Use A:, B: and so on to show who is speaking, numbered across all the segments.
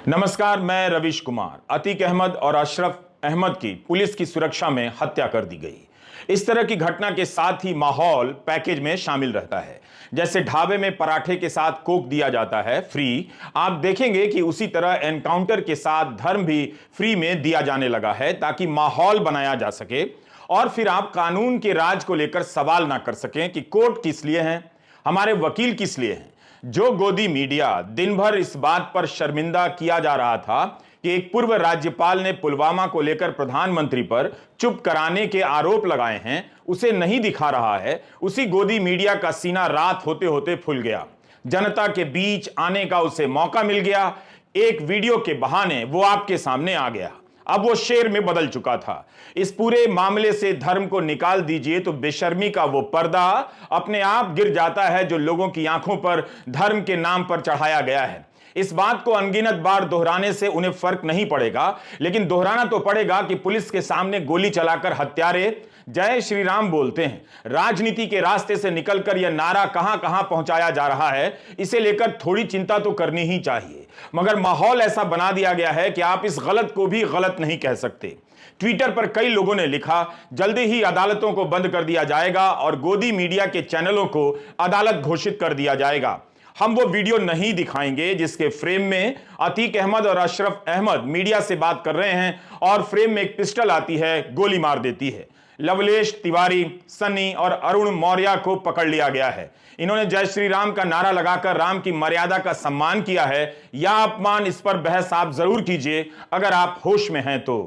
A: नमस्कार, मैं रविश कुमार। अतीक अहमद और अशरफ अहमद की पुलिस की सुरक्षा में हत्या कर दी गई। इस तरह की घटना के साथ ही माहौल पैकेज में शामिल रहता है। जैसे ढाबे में पराठे के साथ कोक दिया जाता है फ्री, आप देखेंगे कि उसी तरह एनकाउंटर के साथ धर्म भी फ्री में दिया जाने लगा है, ताकि माहौल बनाया जा सके और फिर आप कानून के राज को लेकर सवाल ना कर सकें कि कोर्ट किस लिए हैं, हमारे वकील किस लिए हैं। जो गोदी मीडिया दिन भर इस बात पर शर्मिंदा किया जा रहा था कि एक पूर्व राज्यपाल ने पुलवामा को लेकर प्रधानमंत्री पर चुप कराने के आरोप लगाए हैं, उसे नहीं दिखा रहा है। उसी गोदी मीडिया का सीना रात होते होते फूल गया। जनता के बीच आने का उसे मौका मिल गया। एक वीडियो के बहाने वो आपके सामने आ गया। अब वो शेर में बदल चुका था। इस पूरे मामले से धर्म को निकाल दीजिए तो बेशर्मी का वो पर्दा अपने आप गिर जाता है जो लोगों की आंखों पर धर्म के नाम पर चढ़ाया गया है। इस बात को अनगिनत बार दोहराने से उन्हें फर्क नहीं पड़ेगा, लेकिन दोहराना तो पड़ेगा कि पुलिस के सामने गोली चलाकर हत्यारे जय श्री राम बोलते हैं। राजनीति के रास्ते से निकलकर यह नारा कहां कहां पहुंचाया जा रहा है, इसे लेकर थोड़ी चिंता तो करनी ही चाहिए। मगर माहौल ऐसा बना दिया गया है कि आप इस गलत को भी गलत नहीं कह सकते। ट्विटर पर कई लोगों ने लिखा, जल्दी ही अदालतों को बंद कर दिया जाएगा और गोदी मीडिया के चैनलों को अदालत घोषित कर दिया जाएगा। हम वो वीडियो नहीं दिखाएंगे जिसके फ्रेम में अतीक अहमद और अशरफ अहमद मीडिया से बात कर रहे हैं और फ्रेम में एक पिस्टल आती है, गोली मार देती है। लवलेश तिवारी, सन्नी और अरुण मौर्य को पकड़ लिया गया है। इन्होंने जय श्री राम का नारा लगाकर राम की मर्यादा का सम्मान किया है या अपमान, इस पर बहस आप जरूर कीजिए अगर आप होश में हैं तो।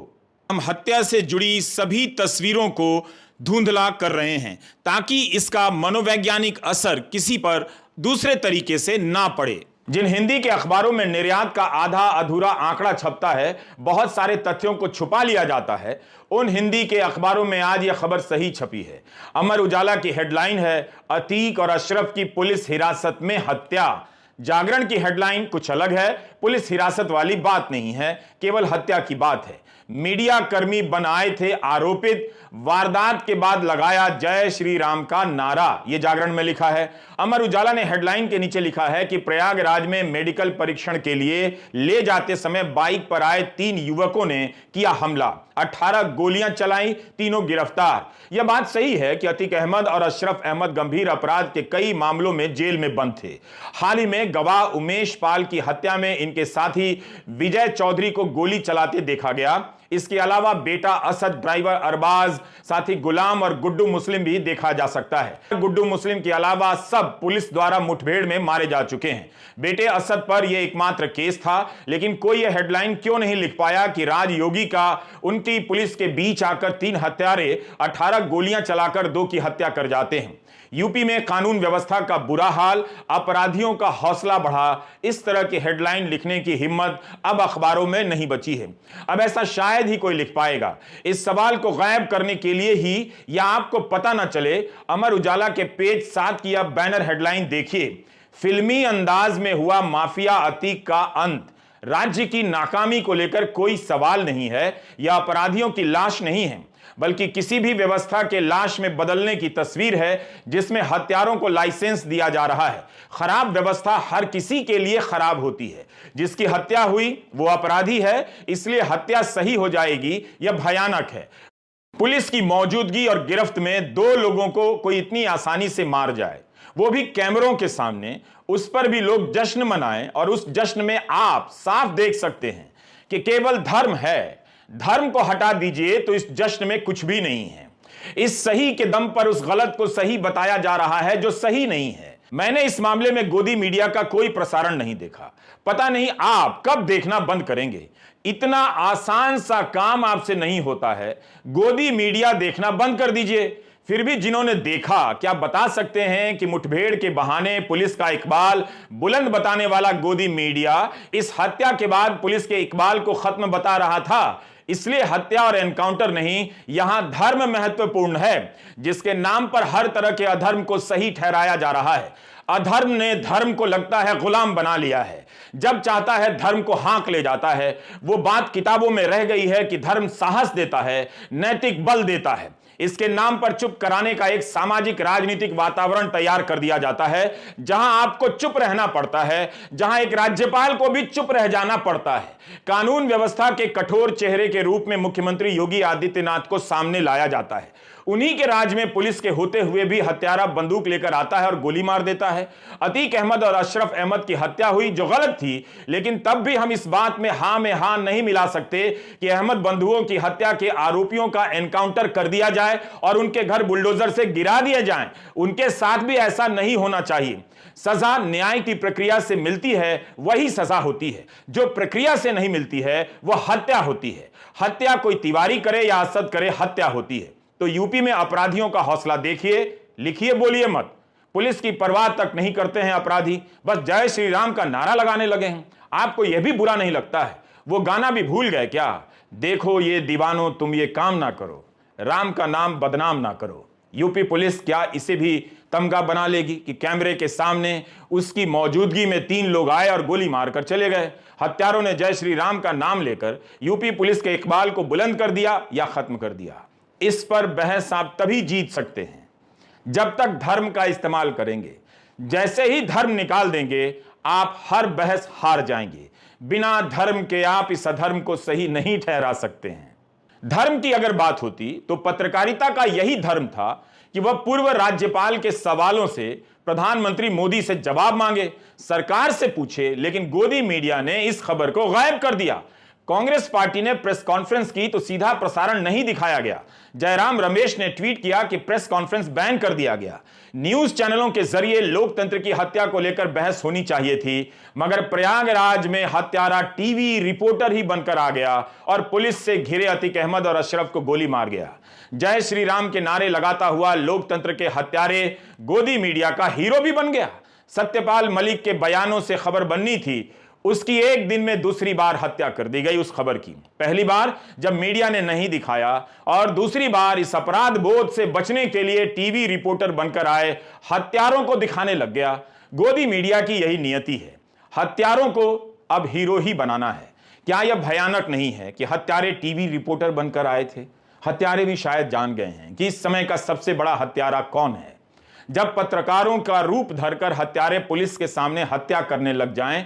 A: हम हत्या से जुड़ी सभी तस्वीरों को धुंधला कर रहे हैं ताकि इसका मनोवैज्ञानिक असर किसी पर दूसरे तरीके से ना पड़े। जिन हिंदी के अखबारों में निर्यात का आधा अधूरा आंकड़ा छपता है, बहुत सारे तथ्यों को छुपा लिया जाता है, उन हिंदी के अखबारों में आज यह खबर सही छपी है। अमर उजाला की हेडलाइन है, अतीक और अशरफ की पुलिस हिरासत में हत्या। जागरण की हेडलाइन कुछ अलग है, पुलिस हिरासत वाली बात नहीं है, केवल हत्या की बात है। मीडिया कर्मी बन आए थे आरोपित, वारदात के बाद लगाया जय श्री राम का नारा, यह जागरण में लिखा है। अमर उजाला ने हेडलाइन के नीचे लिखा है कि प्रयागराज में मेडिकल परीक्षण के लिए ले जाते समय बाइक पर आए 3 युवकों ने किया हमला, 18 गोलियां चलाई, तीनों गिरफ्तार। यह बात सही है कि अतीक अहमद और अशरफ अहमद गंभीर अपराध के कई मामलों में जेल में बंद थे। हाल ही में गवाह उमेश पाल की हत्या में इनके साथी विजय चौधरी को गोली चलाते देखा गया। इसके अलावा बेटा असद, ड्राइवर अरबाज, साथी गुलाम और गुड्डू मुस्लिम भी देखा जा सकता है। गुड्डू मुस्लिम के अलावा सब पुलिस द्वारा मुठभेड़ में मारे जा चुके हैं। बेटे असद पर यह एकमात्र केस था, लेकिन कोई यह हेडलाइन क्यों नहीं लिख पाया कि राज योगी का उनकी पुलिस के बीच आकर 3 हत्यारे 18 गोलियां चलाकर 2 की हत्या कर जाते हैं। यूपी में कानून व्यवस्था का बुरा हाल, अपराधियों का हौसला बढ़ा, इस तरह की हेडलाइन लिखने की हिम्मत अब अखबारों में नहीं बची है। अब ऐसा शायद ही कोई लिख पाएगा। इस सवाल को गायब करने के लिए ही, या आपको पता ना चले, अमर उजाला के पेज 7 की अब बैनर हेडलाइन देखिए, फिल्मी अंदाज में हुआ माफिया अतीक का अंत। राज्य की नाकामी को लेकर कोई सवाल नहीं है, यह अपराधियों की लाश नहीं है, बल्कि किसी भी व्यवस्था के लाश में बदलने की तस्वीर है जिसमें हत्यारों को लाइसेंस दिया जा रहा है। खराब व्यवस्था हर किसी के लिए खराब होती है। जिसकी हत्या हुई वो अपराधी है, इसलिए हत्या सही हो जाएगी, यह भयानक है। पुलिस की मौजूदगी और गिरफ्त में 2 लोगों को कोई इतनी आसानी से मार जाए, वो भी कैमरों के सामने, उस पर भी लोग जश्न मनाएं और उस जश्न में आप साफ देख सकते हैं कि केवल धर्म है। धर्म को हटा दीजिए तो इस जश्न में कुछ भी नहीं है। इस सही के दम पर उस गलत को सही बताया जा रहा है जो सही नहीं है। मैंने इस मामले में गोदी मीडिया का कोई प्रसारण नहीं देखा, पता नहीं आप कब देखना बंद करेंगे। इतना आसान सा काम आपसे नहीं होता है, गोदी मीडिया देखना बंद कर दीजिए। फिर भी जिन्होंने देखा, क्या बता सकते हैं कि मुठभेड़ के बहाने पुलिस का इकबाल बुलंद बताने वाला गोदी मीडिया इस हत्या के बाद पुलिस के इकबाल को खत्म बता रहा था? इसलिए हत्या और एनकाउंटर नहीं, यहां धर्म महत्वपूर्ण है, जिसके नाम पर हर तरह के अधर्म को सही ठहराया जा रहा है। अधर्म ने धर्म को लगता है गुलाम बना लिया है। जब चाहता है धर्म को हाँक ले जाता है। वो बात किताबों में रह गई है कि धर्म साहस देता है, नैतिक बल देता है। इसके नाम पर चुप कराने का एक सामाजिक राजनीतिक वातावरण तैयार कर दिया जाता है, जहां आपको चुप रहना पड़ता है, जहां एक राज्यपाल को भी चुप रह जाना पड़ता है। कानून व्यवस्था के कठोर चेहरे के रूप में मुख्यमंत्री योगी आदित्यनाथ को सामने लाया जाता है। उन्हीं के राज में पुलिस के होते हुए भी हत्यारा बंदूक लेकर आता है और गोली मार देता है। अतीक अहमद और अशरफ अहमद की हत्या हुई जो गलत थी, लेकिन तब भी हम इस बात में हां में हां नहीं मिला सकते कि अहमद बंधुओं की हत्या के आरोपियों का एनकाउंटर कर दिया जाए और उनके घर बुलडोजर से गिरा दिए जाएं। उनके साथ भी ऐसा नहीं होना चाहिए। सजा न्याय की प्रक्रिया से मिलती है, वही सजा होती है। जो प्रक्रिया से नहीं मिलती है वह हत्या होती है। हत्या कोई तिवारी करे या असद करे, हत्या होती है। तो यूपी में अपराधियों का हौसला देखिए, लिखिए, बोलिए मत। पुलिस की परवाह तक नहीं करते हैं अपराधी, बस जय श्री राम का नारा लगाने लगे हैं। आपको यह भी बुरा नहीं लगता है? वो गाना भी भूल गए क्या? देखो ये दीवानो तुम ये काम ना करो, राम का नाम बदनाम ना करो। यूपी पुलिस क्या इसे भी तमगा बना लेगी कि कैमरे के सामने उसकी मौजूदगी में 3 लोग आए और गोली मारकर चले गए? हत्यारों ने जय श्री राम का नाम लेकर यूपी पुलिस के इकबाल को बुलंद कर दिया या खत्म कर दिया? इस पर बहस आप तभी जीत सकते हैं जब तक धर्म का इस्तेमाल करेंगे। जैसे ही धर्म निकाल देंगे आप हर बहस हार जाएंगे। बिना धर्म के आप इस अधर्म को सही नहीं ठहरा सकते हैं। धर्म की अगर बात होती तो पत्रकारिता का यही धर्म था कि वह पूर्व राज्यपाल के सवालों से प्रधानमंत्री मोदी से जवाब मांगे, सरकार से पूछे, लेकिन गोदी मीडिया ने इस खबर को गायब कर दिया। कांग्रेस पार्टी ने प्रेस कॉन्फ्रेंस की तो सीधा प्रसारण नहीं दिखाया गया। जयराम रमेश ने ट्वीट किया कि प्रेस कॉन्फ्रेंस बैन कर दिया गया। न्यूज चैनलों के जरिए लोकतंत्र की हत्या को लेकर बहस होनी चाहिए थी, मगर प्रयागराज में हत्यारा टीवी रिपोर्टर ही बनकर आ गया और पुलिस से घिरे अतीक अहमद और अशरफ को गोली मार गया। जय श्री राम के नारे लगाता हुआ लोकतंत्र के हत्यारे गोदी मीडिया का हीरो भी बन गया। सत्यपाल मलिक के बयानों से खबर बननी थी, उसकी एक दिन में दूसरी बार हत्या कर दी गई उस खबर की। पहली बार जब मीडिया ने नहीं दिखाया और दूसरी बार इस अपराध बोध से बचने के लिए टीवी रिपोर्टर बनकर आए हत्यारों को दिखाने लग गया। गोदी मीडिया की यही नियति है, हत्यारों को अब हीरो ही बनाना है। क्या यह भयानक नहीं है कि हत्यारे टीवी रिपोर्टर बनकर आए थे? हत्यारे भी शायद जान गए हैं कि इस समय का सबसे बड़ा हत्यारा कौन है। जब पत्रकारों का रूप धरकर हत्यारे पुलिस के सामने हत्या करने लग जाएं,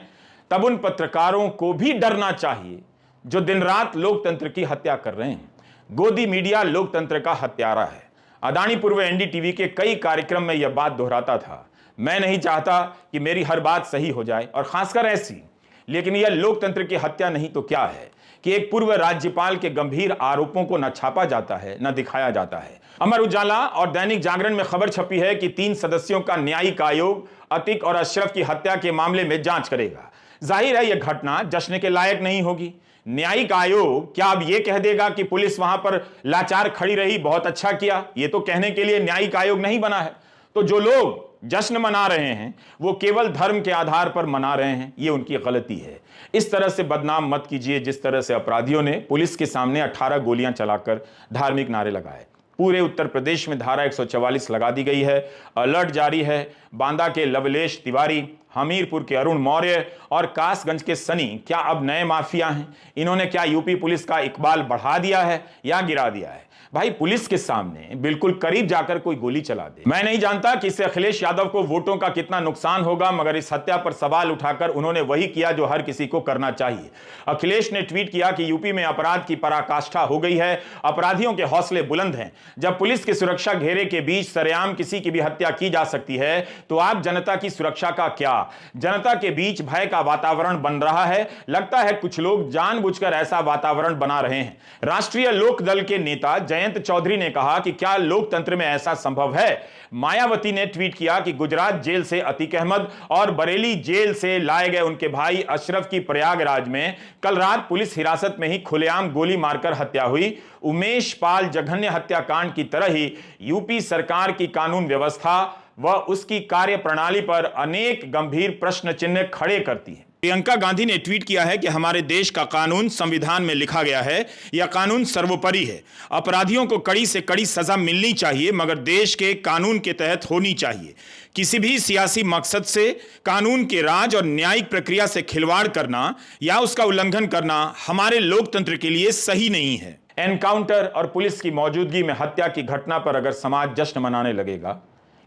A: तब उन पत्रकारों को भी डरना चाहिए जो दिन रात लोकतंत्र की हत्या कर रहे हैं। गोदी मीडिया लोकतंत्र का हत्यारा है। अदानी पूर्व एनडीटीवी के कई कार्यक्रम में यह बात दोहराता था। मैं नहीं चाहता कि मेरी हर बात सही हो जाए और खासकर ऐसी, लेकिन यह लोकतंत्र की हत्या नहीं तो क्या है कि एक पूर्व राज्यपाल के गंभीर आरोपों को न छापा जाता है न दिखाया जाता है। अमर उजाला और दैनिक जागरण में खबर छपी है कि 3 सदस्यों का न्यायिक आयोग अतीक और अशरफ की हत्या के मामले में जांच करेगा। जाहिर है यह घटना जश्न के लायक नहीं होगी। न्यायिक आयोग क्या अब यह कह देगा कि पुलिस वहां पर लाचार खड़ी रही, बहुत अच्छा किया? यह तो कहने के लिए न्यायिक आयोग नहीं बना है। तो जो लोग जश्न मना रहे हैं वो केवल धर्म के आधार पर मना रहे हैं, यह उनकी गलती है। इस तरह से बदनाम मत कीजिए जिस तरह से अपराधियों ने पुलिस के सामने 18 गोलियां चलाकर धार्मिक नारे लगाए। पूरे उत्तर प्रदेश में धारा 144 लगा दी गई है। अलर्ट जारी है। बांदा के लवलेश तिवारी, हमीरपुर के अरुण मौर्य और कासगंज के सनी क्या अब नए माफिया हैं? इन्होंने क्या यूपी पुलिस का इकबाल बढ़ा दिया है या गिरा दिया है? भाई, पुलिस के सामने बिल्कुल करीब जाकर कोई गोली चला दे। मैं नहीं जानता कि इससे अखिलेश यादव को वोटों का कितना नुकसान होगा, मगर इस हत्या पर सवाल उठाकर उन्होंने वही किया जो हर किसी को करना चाहिए। अखिलेश ने ट्वीट किया कि यूपी में अपराध की पराकाष्ठा हो गई है, अपराधियों के हौसले बुलंद हैं। जब पुलिस की सुरक्षा घेरे के बीच सरेआम किसी की भी हत्या की जा सकती है तो आप जनता की सुरक्षा का क्या? जनता के बीच भय का वातावरण बन रहा है। लगता है कुछ लोग जानबूझकर ऐसा वातावरण बना रहे हैं। राष्ट्रीय लोक दल के नेता जयंत चौधरी ने कहा कि क्या लोकतंत्र में ऐसा संभव है? मायावती ने ट्वीट किया कि गुजरात जेल से अतीक अहमद और बरेली जेल से लाए गए उनके भाई अशरफ की प्रयागराज में कल रात पुलिस हिरासत में ही खुलेआम गोली मारकर हत्या हुई। उमेश पाल जघन्य हत्याकांड की तरह ही यूपी सरकार की कानून व्यवस्था व उसकी कार्य प्रणाली पर अनेक गंभीर प्रश्न चिन्ह खड़े करती है। प्रियंका गांधी ने ट्वीट किया है कि हमारे देश का कानून संविधान में लिखा गया है, यह कानून सर्वोपरि है। अपराधियों को कड़ी से कड़ी सजा मिलनी चाहिए, मगर देश के कानून के तहत होनी चाहिए। किसी भी सियासी मकसद से कानून के राज और न्यायिक प्रक्रिया से खिलवाड़ करना या उसका उल्लंघन करना हमारे लोकतंत्र के लिए सही नहीं है। एनकाउंटर और पुलिस की मौजूदगी में हत्या की घटना पर अगर समाज जश्न मनाने लगेगा,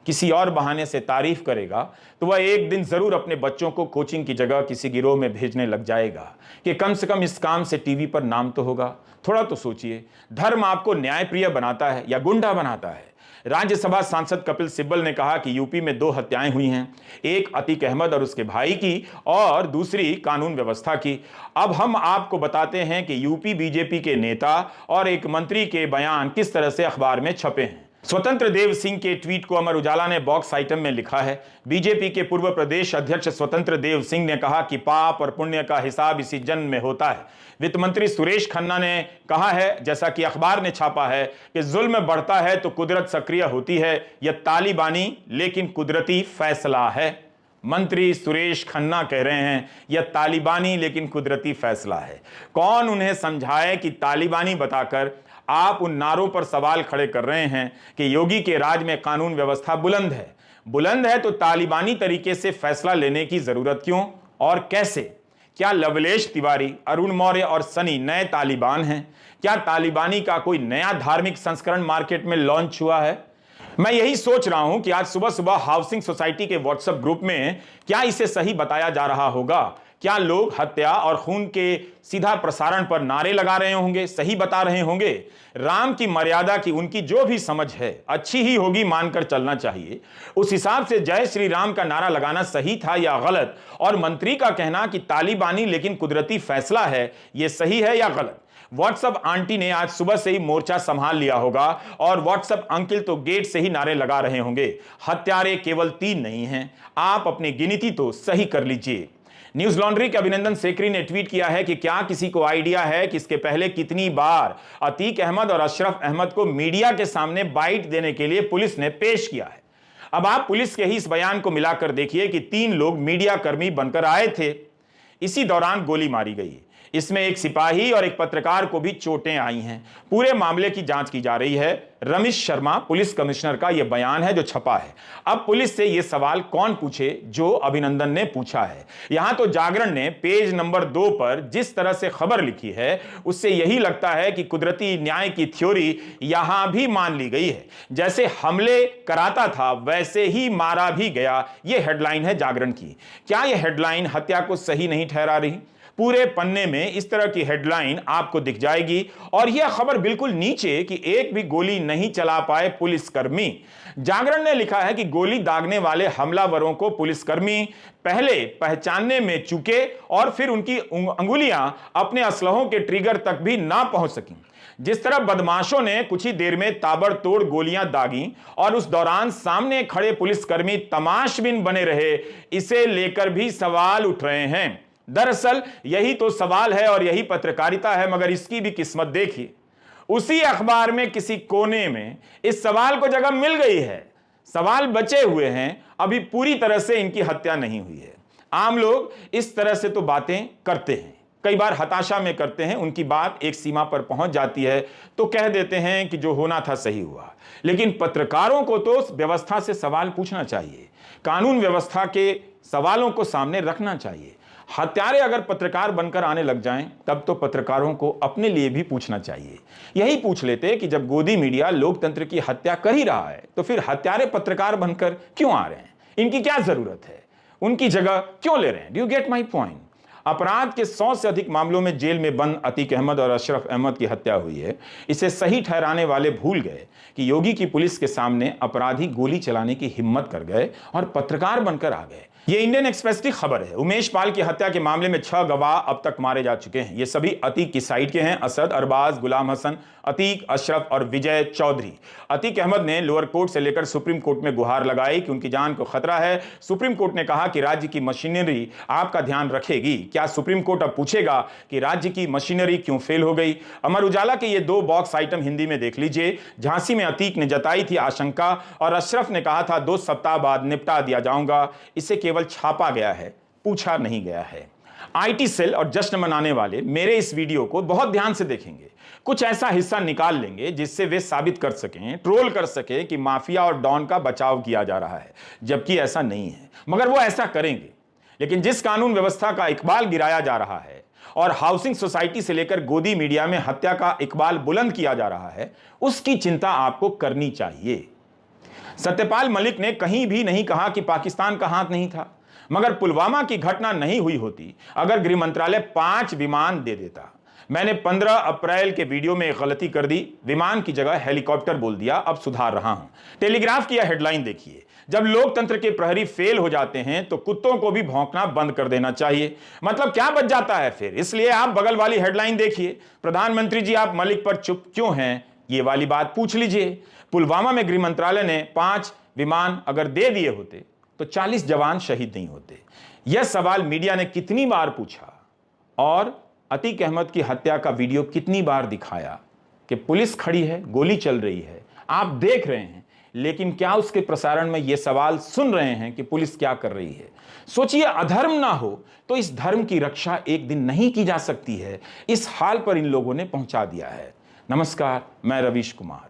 A: किसी और बहाने से तारीफ करेगा, तो वह एक दिन जरूर अपने बच्चों को कोचिंग की जगह किसी गिरोह में भेजने लग जाएगा कि कम से कम इस काम से टीवी पर नाम तो होगा। थोड़ा तो सोचिए, धर्म आपको न्यायप्रिय बनाता है या गुंडा बनाता है? राज्यसभा सांसद कपिल सिब्बल ने कहा कि यूपी में 2 हत्याएं हुई हैं, एक अतीक अहमद और उसके भाई की और दूसरी कानून व्यवस्था की। अब हम आपको बताते हैं कि यूपी बीजेपी के नेता और एक मंत्री के बयान किस तरह से अखबार में छपे हैं। स्वतंत्र देव सिंह के ट्वीट को अमर उजाला ने बॉक्स आइटम में लिखा है। बीजेपी के पूर्व प्रदेश अध्यक्ष स्वतंत्र देव सिंह ने कहा कि पाप और पुण्य का हिसाब इसी जन्म में होता है। वित्त मंत्री सुरेश खन्ना ने कहा है, जैसा कि अखबार ने छापा है, कि जुल्म बढ़ता है तो कुदरत सक्रिय होती है, यह तालिबानी लेकिन कुदरती फैसला है। मंत्री सुरेश खन्ना कह रहे हैं यह तालिबानी लेकिन कुदरती फैसला है। कौन उन्हें समझाए कि तालिबानी बताकर आप उन नारों पर सवाल खड़े कर रहे हैं कि योगी के राज में कानून व्यवस्था बुलंद है। बुलंद है तो तालिबानी तरीके से फैसला लेने की जरूरत क्यों और कैसे? क्या लवलेश तिवारी, अरुण मौर्य और सनी नए तालिबान हैं? क्या तालिबानी का कोई नया धार्मिक संस्करण मार्केट में लॉन्च हुआ है? मैं यही सोच रहा हूं कि आज सुबह सुबह हाउसिंग सोसाइटी के व्हाट्सएप ग्रुप में क्या इसे सही बताया जा रहा होगा? क्या लोग हत्या और खून के सीधा प्रसारण पर नारे लगा रहे होंगे, सही बता रहे होंगे? राम की मर्यादा की उनकी जो भी समझ है अच्छी ही होगी, मानकर चलना चाहिए। उस हिसाब से जय श्री राम का नारा लगाना सही था या गलत? और मंत्री का कहना कि तालिबानी लेकिन कुदरती फैसला है, यह सही है या गलत? व्हाट्सएप आंटी ने आज सुबह से ही मोर्चा संभाल लिया होगा और व्हाट्सएप अंकल तो गेट से ही नारे लगा रहे होंगे, हत्यारे केवल 3 नहीं हैं, आप अपनी गिनती तो सही कर लीजिए। न्यूज लॉन्ड्री के अभिनंदन सेकरी ने ट्वीट किया है कि क्या किसी को आइडिया है कि इसके पहले कितनी बार अतीक अहमद और अशरफ अहमद को मीडिया के सामने बाइट देने के लिए पुलिस ने पेश किया है? अब आप पुलिस के ही इस बयान को मिलाकर देखिए कि 3 लोग मीडिया कर्मी बनकर आए थे, इसी दौरान गोली मारी गई। इसमें एक सिपाही और एक पत्रकार को भी चोटें आई हैं। पूरे मामले की जांच की जा रही है। रमेश शर्मा पुलिस कमिश्नर का यह बयान है जो छपा है। अब पुलिस से यह सवाल कौन पूछे जो अभिनंदन ने पूछा है? यहां तो जागरण ने पेज नंबर 2 पर जिस तरह से खबर लिखी है उससे यही लगता है कि कुदरती न्याय की थ्योरी यहां भी मान ली गई है। जैसे हमले कराता था वैसे ही मारा भी गया, यह हेडलाइन है जागरण की। क्या यह हेडलाइन हत्या को सही नहीं ठहरा रही? पूरे पन्ने में इस तरह की हेडलाइन आपको दिख जाएगी और यह खबर बिल्कुल नीचे कि एक भी गोली नहीं चला पाए पुलिसकर्मी। जागरण ने लिखा है कि गोली दागने वाले हमलावरों को पुलिसकर्मी पहले पहचानने में चूके और फिर उनकी अंगुलियां अपने असलहों के ट्रिगर तक भी ना पहुंच सकी। जिस तरह बदमाशों ने कुछ ही देर में ताबड़तोड़ गोलियां दागी और उस दौरान सामने खड़े पुलिसकर्मी तमाशबीन बने रहे, इसे लेकर भी सवाल उठ रहे हैं। दरअसल यही तो सवाल है और यही पत्रकारिता है, मगर इसकी भी किस्मत देखिए, उसी अखबार में किसी कोने में इस सवाल को जगह मिल गई है। सवाल बचे हुए हैं, अभी पूरी तरह से इनकी हत्या नहीं हुई है। आम लोग इस तरह से तो बातें करते हैं, कई बार हताशा में करते हैं, उनकी बात एक सीमा पर पहुंच जाती है तो कह देते हैं कि जो होना था सही हुआ। लेकिन पत्रकारों को तो व्यवस्था से सवाल पूछना चाहिए, कानून व्यवस्था के सवालों को सामने रखना चाहिए। हत्यारे अगर पत्रकार बनकर आने लग जाएं तब तो पत्रकारों को अपने लिए भी पूछना चाहिए। यही पूछ लेते कि जब गोदी मीडिया लोकतंत्र की हत्या कर ही रहा है तो फिर हत्यारे पत्रकार बनकर क्यों आ रहे हैं? इनकी क्या जरूरत है? उनकी जगह क्यों ले रहे हैं? Do you get my point? अपराध के 100 से अधिक मामलों में जेल में बंद अतीक अहमद और अशरफ अहमद की हत्या हुई है। इसे सही ठहराने वाले भूल गए कि योगी की पुलिस के सामने अपराधी गोली चलाने की हिम्मत कर गए और पत्रकार बनकर आ गए। ये इंडियन एक्सप्रेस की खबर है। उमेश पाल की हत्या के मामले में 6 गवाह अब तक मारे जा चुके हैं। ये सभी अतीक की साइड के हैं, असद, अरबाज, गुलाम हसन, अतीक, अशरफ और विजय चौधरी। अतीक अहमद ने लोअर कोर्ट से लेकर सुप्रीम कोर्ट में गुहार लगाई कि उनकी जान को खतरा है। सुप्रीम कोर्ट ने कहा कि राज्य की मशीनरी आपका ध्यान रखेगी। क्या सुप्रीम कोर्ट अब पूछेगा कि राज्य की मशीनरी क्यों फेल हो गई? अमर उजाला के ये 2 बॉक्स आइटम हिंदी में देख लीजिए। झांसी में अतीक ने जताई थी आशंका और अशरफ ने कहा था 2 सप्ताह बाद निपटा दिया जाऊंगा। इसे केवल छापा गया है, पूछा नहीं गया है। आईटी सेल और जश्न मनाने वाले मेरे इस वीडियो को बहुत ध्यान से देखेंगे, कुछ ऐसा हिस्सा निकाल लेंगे जिससे वे साबित कर सकें, ट्रोल कर सकें कि माफिया और डॉन का बचाव किया जा रहा है, जबकि ऐसा नहीं है। मगर वो ऐसा करेंगे। लेकिन जिस कानून व्यवस्था का इकबाल गिराया जा रहा है और हाउसिंग सोसाइटी से लेकर गोदी मीडिया में हत्या का इकबाल बुलंद किया जा रहा है, उसकी चिंता आपको करनी चाहिए। सत्यपाल मलिक ने कहीं भी नहीं कहा कि पाकिस्तान का हाथ नहीं था, मगर पुलवामा की घटना नहीं हुई होती अगर गृह मंत्रालय 5 विमान दे देता। मैंने 15 अप्रैल के वीडियो में एक गलती कर दी, विमान की जगह हेलीकॉप्टर बोल दिया, अब सुधार रहा हूं। टेलीग्राफ की यह हेडलाइन देखिए, जब लोकतंत्र के प्रहरी फेल हो जाते हैं तो कुत्तों को भी भौंकना बंद कर देना चाहिए। मतलब क्या बच जाता है फिर? इसलिए आप बगल वाली हेडलाइन देखिए, प्रधानमंत्री जी आप मलिक पर चुप क्यों हैं, ये वाली बात पूछ लीजिए। पुलवामा में गृह मंत्रालय ने 5 विमान अगर दे दिए होते तो 40 जवान शहीद नहीं होते। यह सवाल मीडिया ने कितनी बार पूछा और अतीक अहमद की हत्या का वीडियो कितनी बार दिखाया कि पुलिस खड़ी है, गोली चल रही है, आप देख रहे हैं, लेकिन क्या उसके प्रसारण में यह सवाल सुन रहे हैं कि पुलिस क्या कर रही है? सोचिए, अधर्म ना हो तो इस धर्म की रक्षा एक दिन नहीं की जा सकती है। इस हाल पर इन लोगों ने पहुंचा दिया है। नमस्कार, मैं रवीश कुमार।